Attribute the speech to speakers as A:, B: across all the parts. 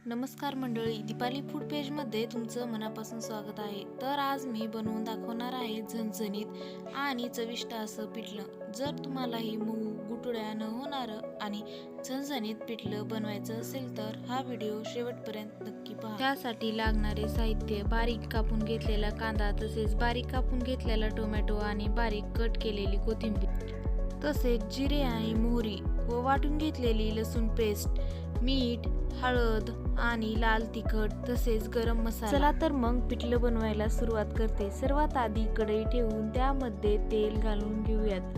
A: नमस्कार मंडळी, दीपाली फूड पेजमध्ये तुमचं मनापासून स्वागत आहे। तर आज मी बनवून दाखवणार आहे झणझणीत आणि चविष्ट असं पिठलं। जर तुम्हालाही मऊ गुटळ्या न होणारं आणि झणझणीत पिठलं बनवायचं असेल तर हा व्हिडिओ शेवटपर्यंत नक्की पहा। त्यासाठी लागणारे साहित्य: बारीक कापून घेतलेला कांदा, तसेच बारीक कापून घेतलेला टोमॅटो आणि बारीक कट केलेली कोथिंबीर, तसेच जिरे आणि मोहरी व वाटून घेतलेली लसूण पेस्ट, मीठ, हळद आणि लाल तिखट, तसेच गरम मसाला। चला तर मग पिठलं बनवायला सुरुवात करते। सर्वात आधी कढई ठेवून त्यामध्ये तेल घालून घेऊयात।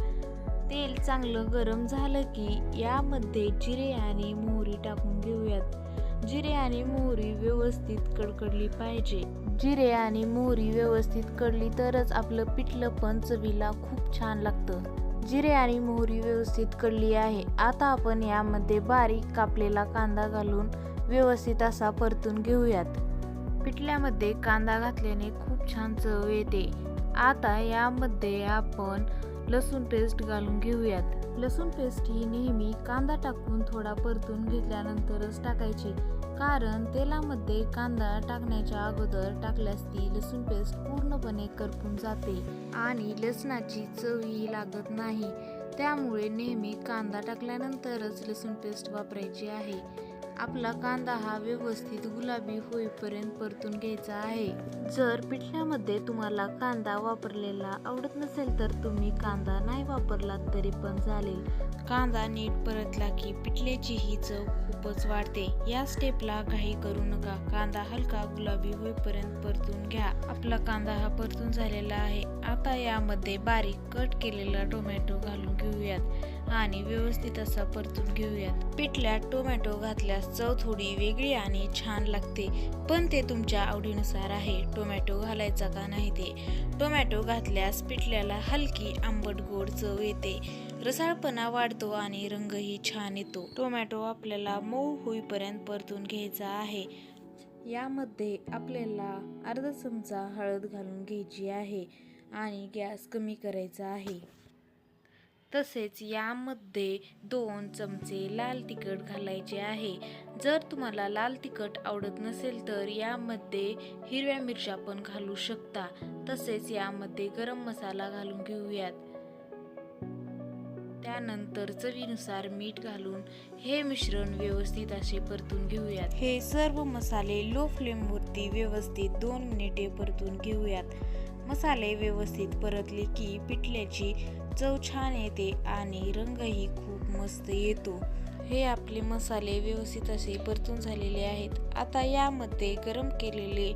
A: तेल चांगलं गरम झालं की यामध्ये जिरे आणि मोहरी टाकून घेऊयात। जिरे आणि मोहरी व्यवस्थित कडकडली पाहिजे। जिरे आणि मोहरी व्यवस्थित कडली तरच आपलं पिठलं पण चवीला खूप छान लागतं। जिरे आणि मोहरी व्यवस्थित कडली आहे। आता आपण यामध्ये बारीक कापलेला कांदा घालून व्यवस्थित असा परतून घेऊयात। पिठल्यामध्ये कांदा घातल्याने खूप छान चव येते। आता यामध्ये आपण लसूण पेस्ट घालून घेऊयात। लसूण पेस्ट ही नेहमी कांदा टाकून थोडा परतून घेतल्यानंतरच टाकायची, कारण तेलामध्ये कांदा टाकण्याच्या अगोदर टाकल्यास ती लसूण पेस्ट पूर्णपणे करपून जाते आणि लसणाची चवही लागत नाही। त्यामुळे नेहमी कांदा टाकल्यानंतरच लसूण पेस्ट वापरायची आहे। आपला कांदा हा व्यवस्थित गुलाबी होईपर्यंत परतून घ्यायचा आहे। जर पिठल्यामध्ये तुम्हाला कांदा वापरलेला आवडत नसेल तर तुम्ही कांदा नाही वापरला तरी पण चालेल। कांदा नीट परतला की पिठल्याची ही चव खूपच वाढते। या स्टेपला घाई करू नका। कांदा हलका गुलाबी होईपर्यंत परतून घ्या। आपला कांदा हा परतून झालेला आहे। आता यामध्ये बारीक कट केलेला टोमॅटो घालून घेऊयात आणि व्यवस्थित असा परतून घेऊयात। पिठल्यात टोमॅटो घातल्यास चव थोडी वेगळी आणि छान लागते, पण ते तुमच्या आवडीनुसार आहे। टोमॅटो घालायचा का नाही ते। टोमॅटो घातल्यास पिठल्याला हलकी आंबट गोड चव येते, रसाळपणा वाढतो आणि रंगही छान येतो। टोमॅटो आपल्याला मऊ होईपर्यंत परतून घ्यायचा आहे। यामध्ये आपल्याला अर्धा चमचा हळद घालून घ्यायची आहे आणि गॅस कमी करायचा आहे। तसेच यामध्ये 2 चमचे लाल तिखट घालायचे आहे। जर तुम्हाला लाल तिखट आवडत नसेल तर यामध्ये हिरव्या मिरच्या पण घालू शकता। तसेच यामध्ये गरम मसाला घालून घेऊयात। त्यानंतर चवीनुसार मीठ घालून हे मिश्रण व्यवस्थित असे परतून घेऊयात। हे सर्व मसाले लो फ्लेमवरती व्यवस्थित 2 मिनिटे परतून घेऊयात। मसाले व्यवस्थित परतले की पिठल्याची चव छान येते आणि रंगही खूप मस्त येतो। हे आपले मसाले व्यवस्थित असे परतून झालेले आहेत। आता यामध्ये गरम केलेले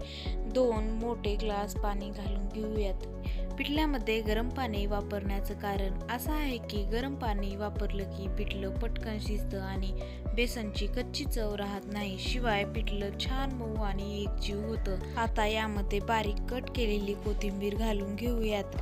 A: 2 मोठे ग्लास पाणी घालून घेऊयात। पिठल्यामध्ये गरम पाणी वापरण्याचं कारण असं आहे की गरम पाणी वापरलं की पिठलं पटकन शिजतं आणि बेसनची कच्ची चव राहत नाही। शिवाय पिठलं छान मऊ आणि एकजीव होतं। आता यामध्ये बारीक कट केलेली कोथिंबीर घालून घेऊयात।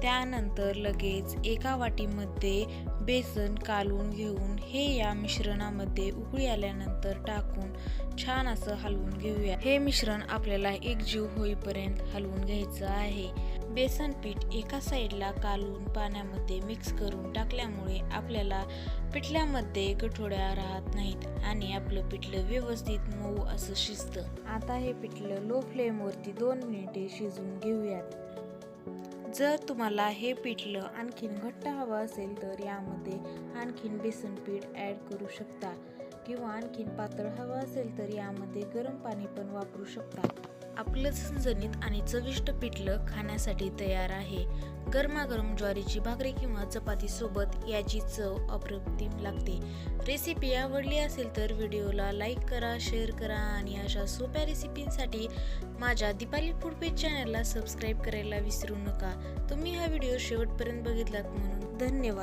A: त्यानंतर लगेच एका वाटीमध्ये बेसन कालवून घेऊन हे या मिश्रणामध्ये उकळी आल्यानंतर टाकून छान असं हलवून घेऊया। हे मिश्रण आपल्याला एकजीव होईपर्यंत हलवून घ्यायचं आहे। बेसन पीठ एका साईडला कालवून पाण्यामध्ये मिक्स करून टाकल्यामुळे आपल्याला पिठल्यामध्ये गठोड्या राहत नाहीत आणि आपलं पिठलं व्यवस्थित मऊ असं शिजतं। आता हे पिठलं लो फ्लेमवरती 2 मिनिटे शिजवून घेऊयात। जर तुम्हाला हे पिठलं आणखीन घट्ट हवं असेल तर यामध्ये आणखीन बेसन पीठ ॲड करू शकता, किंवा आणखीन पातळ हवं असेल तर यामध्ये गरम पाणी पण वापरू शकता। आपलं झणझणीत आणि चविष्ट पिठलं खाण्यासाठी तयार आहे। गरमागरम ज्वारीची भाकरी किंवा चपाती सोबत याची चव अप्रतिम लागते। रेसिपी आवडली असेल तर व्हिडिओला लाईक करा, शेअर करा आणि अशा सोप्या रेसिपींसाठी माझ्या दीपाली फूड पेज चॅनलला सबस्क्राईब करायला विसरू नका। तुम्ही हा व्हिडिओ शेवटपर्यंत बघितलात म्हणून धन्यवाद।